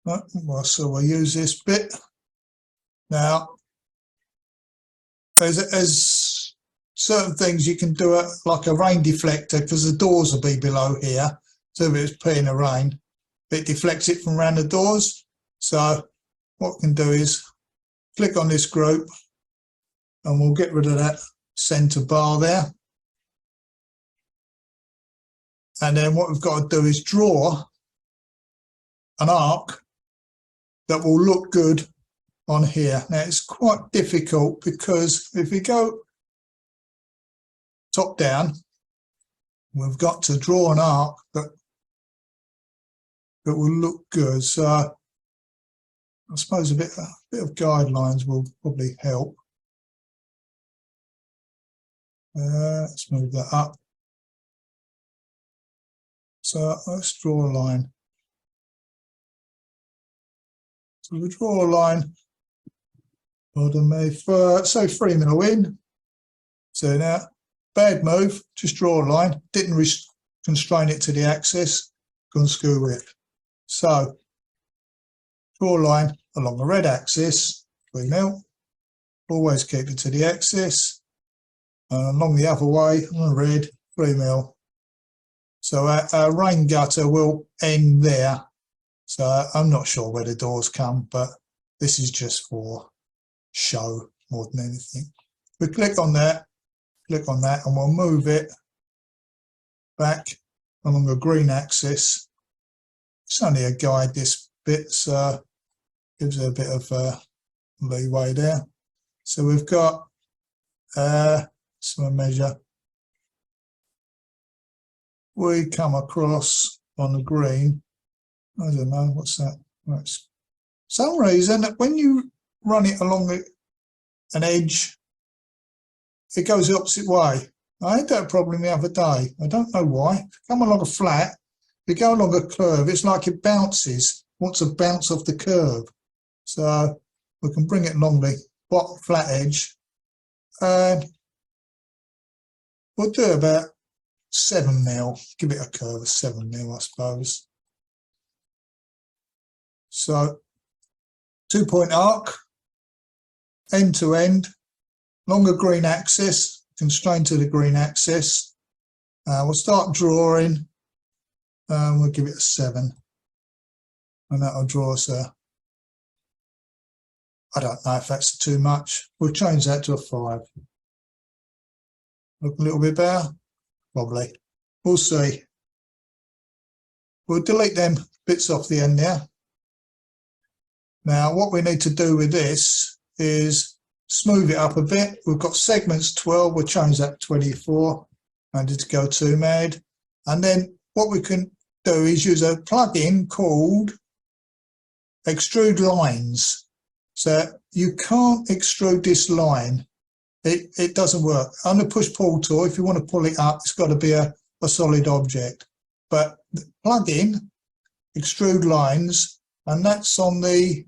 So we'll use this bit. Now, there's certain things you can do, like a rain deflector, because the doors will be below here. So if it's peeing the rain, it deflects it from around the doors. So what we can do is click on this group and we'll get rid of that center bar there. And then what we've got to do is draw an arc that will look good on here. Now it's quite difficult because if we go top down, we've got to draw an arc that will look good. So I suppose a bit of guidelines will probably help. Let's move that up. So let's draw a line. So we draw a line, say 3 mil in. So now, bad move, just draw a line, didn't constrain it to the axis, gone screw width. So draw a line along the red axis, 3 mil, always keep it to the axis, and along the other way, on the red, 3 mil. So our rain gutter will end there. So I'm not sure where the doors come, but this is just for show more than anything. We click on that, and we'll move it back along the green axis. It's only a guide, this bit, so gives it a bit of leeway there. So we've got some measure. We come across on the green. I don't know, what's that? Right. For some reason, when you run it along an edge, it goes the opposite way. I had that problem the other day. I don't know why. If you come along a flat, if you go along a curve, it's like it bounces, wants to bounce off the curve. So we can bring it along the bottom flat edge, and we'll do about 7 mil, give it a curve of 7 mil, I suppose. So 2-point arc, end to end, longer green axis, constrained to the green axis. We'll start drawing, and we'll give it a 7. And that'll draw us a, I don't know if that's too much. We'll change that to a 5. Look a little bit better? Probably. We'll see. We'll delete them bits off the end there. Now, what we need to do with this is smooth it up a bit. We've got segments 12, we'll change that to 24. I need to go too mad. And then what we can do is use a plugin called Extrude Lines. So you can't extrude this line. It doesn't work. On the push-pull tool, if you want to pull it up, it's got to be a solid object. But the plugin, Extrude Lines, and that's on the,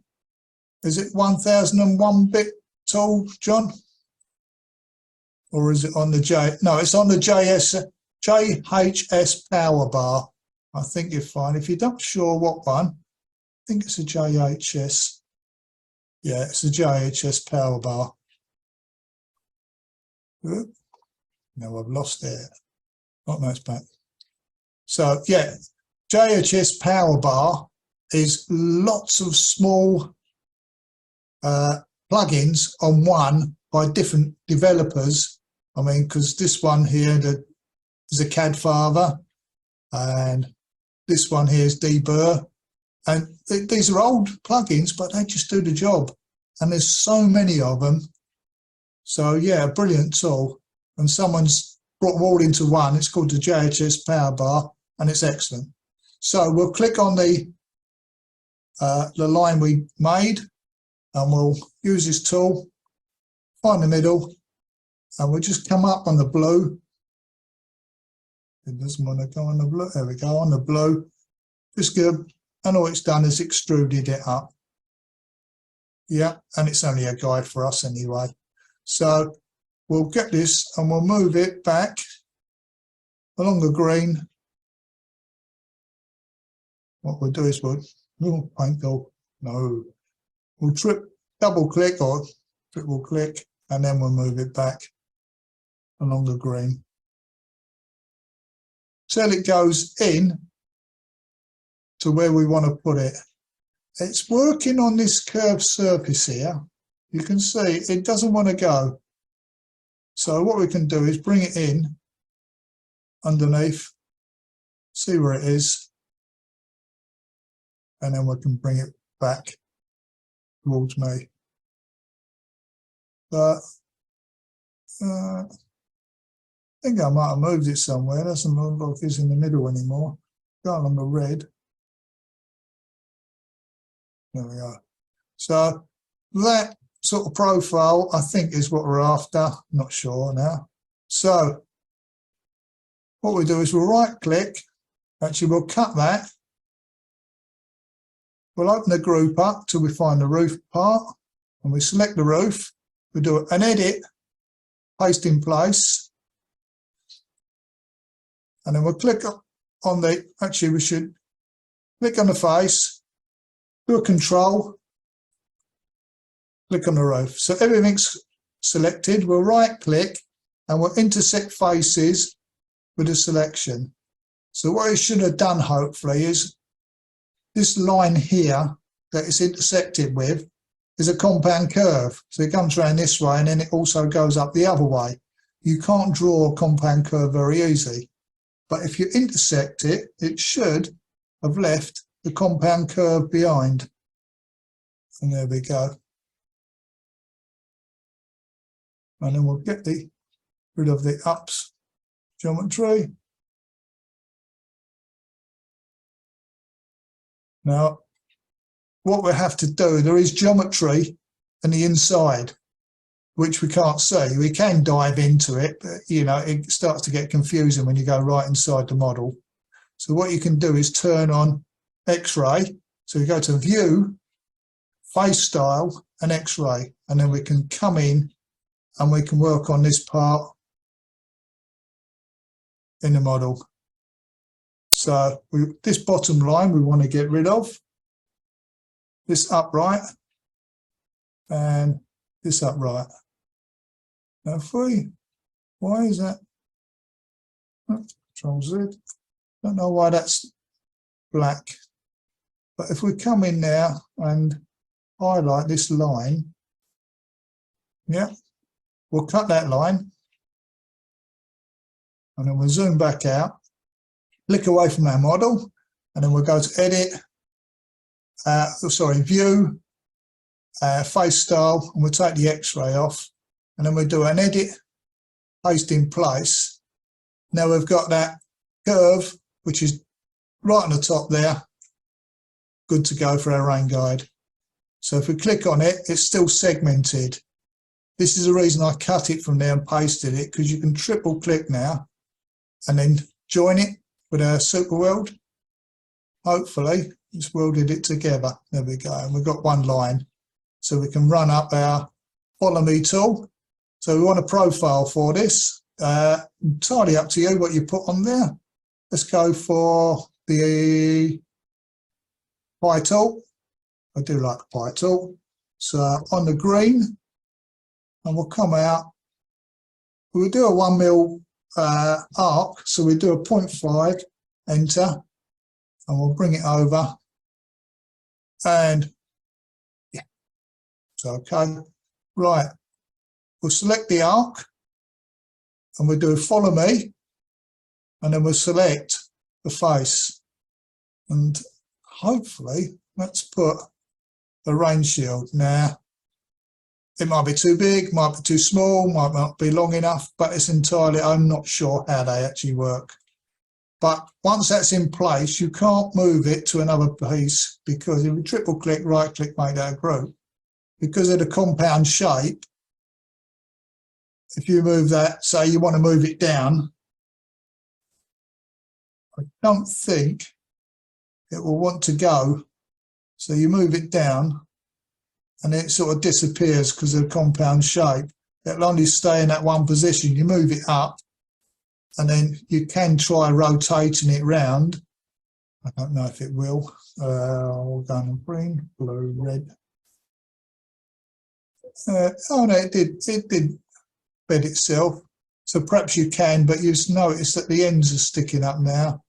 is it 1001 bit tool, John? Or is it on the no, it's on the JHS power bar. I think you're fine. If you're not sure what one, I think it's a JHS. Yeah, it's a JHS power bar. No, I've lost it. Oh, no, it's back. So, yeah, JHS power bar is lots of small plugins on one by different developers. I mean, because this one here is a CAD father, and this one here is Deburr, and these are old plugins, but they just do the job. And there's so many of them. So yeah, a brilliant tool. And someone's brought them all into one. It's called the JHS Power Bar, and it's excellent. So we'll click on the line we made, and we'll use this tool, find the middle, and we'll just come up on the blue. It doesn't want to go on the blue. There we go, on the blue. Just good. And all it's done is extruded it up. Yeah, and it's only a guide for us anyway. So we'll get this and we'll move it back along the green. What we'll do is we'll Oh, paint tool. No. We'll double click or triple click, and then we'll move it back along the green till it goes in to where we want to put it. It's working on this curved surface here. You can see it doesn't want to go. So what we can do is bring it in underneath, see where it is, and then we can bring it back towards me. But I think I might have moved it somewhere. It doesn't look like it's in the middle anymore. Go on the red. There we go. So that sort of profile, I think, is what we're after. Not sure now. So what we do is we'll right click. Actually, we'll cut that. We'll open the group up till we find the roof part, and we select the roof. We do an edit, paste in place, and then we'll click on the, actually we should click on the face, do a control, click on the roof. So everything's selected. We'll right click and we'll intersect faces with a selection. So what it should have done hopefully is this line here that it's intersected with is a compound curve. So it comes around this way and then it also goes up the other way. You can't draw a compound curve very easy. But if you intersect it, it should have left the compound curve behind. And there we go. And then we'll get rid of the ups geometry. Now, what we have to do, there is geometry on the inside, which we can't see. We can dive into it, but you know, it starts to get confusing when you go right inside the model. So what you can do is turn on X-ray. So we go to View, Face Style, and X-ray, and then we can come in and we can work on this part in the model. So this bottom line we want to get rid of, this upright, and this upright. Now why is that? Control Z. Don't know why that's black. But if we come in there and highlight this line, yeah, we'll cut that line. And then we'll zoom back out, click away from our model, and then we'll go to Edit, View, Face Style, and we'll take the X-ray off, and then we'll do an Edit, Paste in Place. Now we've got that curve, which is right on the top there, good to go for our rain guide. So if we click on it, it's still segmented. This is the reason I cut it from there and pasted it, because you can triple click now and then join it with our super weld. Hopefully it's welded it together. There we go. And we've got one line. So we can run up our follow me tool. So we want a profile for this. Entirely up to you what you put on there. Let's go for the pie tool. I do like the pie tool. So on the green, and we'll come out. We'll do a 1mm arc, so we do a 0.5, enter, and we'll bring it over. And yeah, it's okay. Right, we'll select the arc, and we'll do follow me, and then we'll select the face. And hopefully, let's put the rain shield. Now, it might be too big, might be too small, might not be long enough, but it's entirely, I'm not sure how they actually work. But once that's in place, you can't move it to another piece, because if you triple click, right click, make that a group. Because of the compound shape, if you move that, say you want to move it down, I don't think it will want to go. So you move it down, and it sort of disappears because of the compound shape. It'll only stay in that one position. You move it up, and then you can try rotating it round, I don't know if it will. We'll go on green, blue, red. Oh no, it did bed itself. So perhaps you can, but you'll notice that the ends are sticking up now.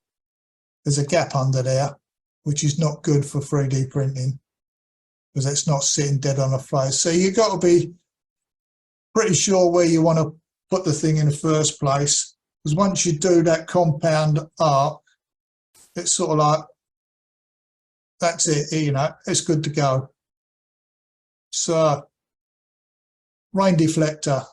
There's a gap under there, which is not good for 3D printing because it's not sitting dead on a face. So you've got to be pretty sure where you want to put the thing in the first place, because once you do that compound art, it's sort of like, that's it, you know, it's good to go. So, rain deflector.